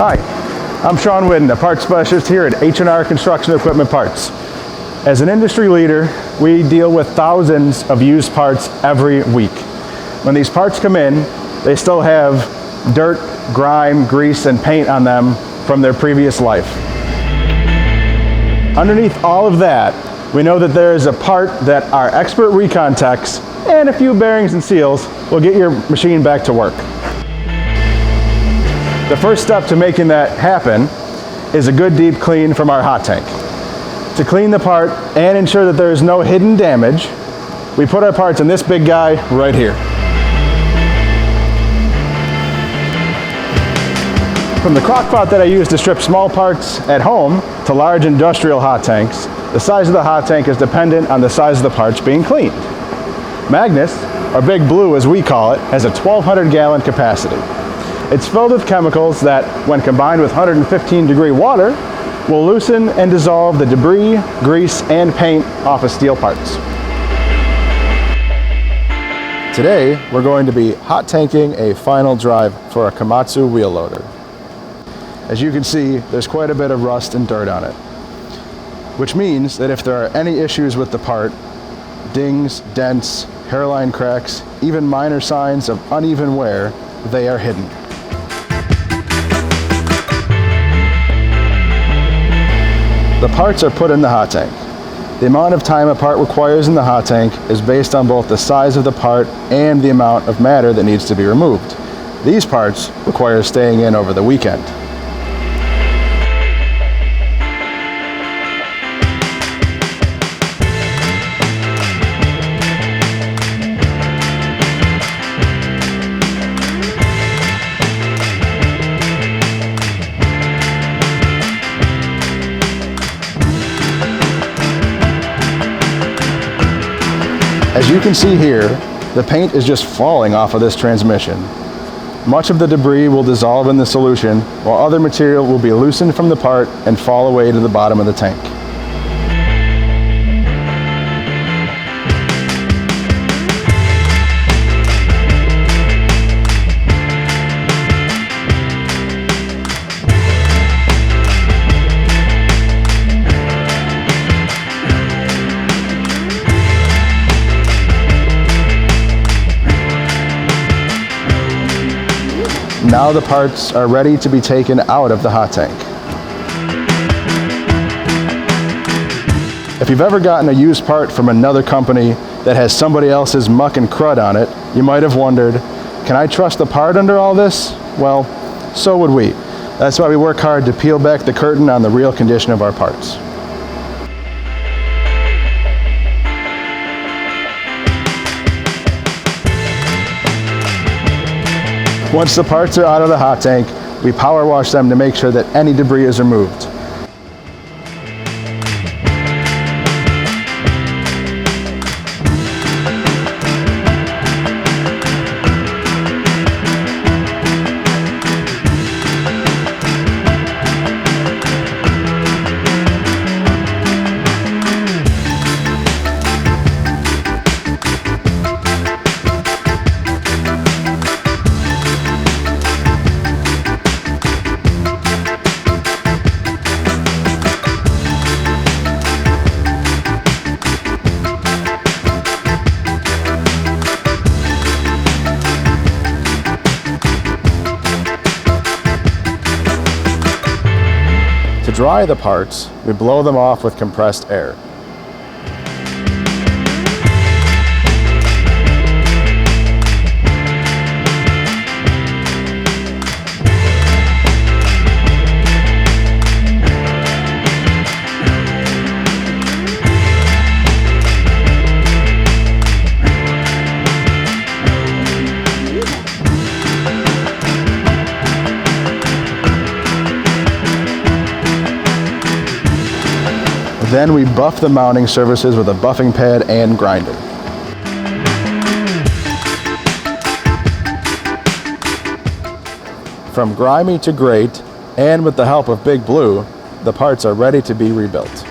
Hi, I'm Sean Whidden, a parts specialist here at H&R Construction Equipment Parts. As an industry leader, we deal with thousands of used parts every week. When these parts come in, they still have dirt, grime, grease, and paint on them from their previous life. Underneath all of that, we know that there is a part that our expert recon techs and a few bearings and seals will get your machine back to work. The first step to making that happen is a good deep clean from our hot tank. To clean the part and ensure that there is no hidden damage, we put our parts in this big guy right here. From the crock pot that I use to strip small parts at home to large industrial hot tanks, the size of the hot tank is dependent on the size of the parts being cleaned. Magnus, or Big Blue as we call it, has a 1,200 gallon capacity. It's filled with chemicals that, when combined with 115-degree water, will loosen and dissolve the debris, grease, and paint off of steel parts. Today, we're going to be hot tanking a final drive for a Komatsu wheel loader. As you can see, there's quite a bit of rust and dirt on it, which means that if there are any issues with the part, dings, dents, hairline cracks, even minor signs of uneven wear, they are hidden. The parts are put in the hot tank. The amount of time a part requires in the hot tank is based on both the size of the part and the amount of matter that needs to be removed. These parts require staying in over the weekend. As you can see here, the paint is just falling off of this transmission. Much of the debris will dissolve in the solution, while other material will be loosened from the part and fall away to the bottom of the tank. Now the parts are ready to be taken out of the hot tank. If you've ever gotten a used part from another company that has somebody else's muck and crud on it, you might have wondered, can I trust the part under all this? Well, so would we. That's why we work hard to peel back the curtain on the real condition of our parts. Once the parts are out of the hot tank, we power wash them to make sure that any debris is removed. To dry the parts, we blow them off with compressed air. Then we buff the mounting surfaces with a buffing pad and grinder. From grimy to great, and with the help of Big Blue, the parts are ready to be rebuilt.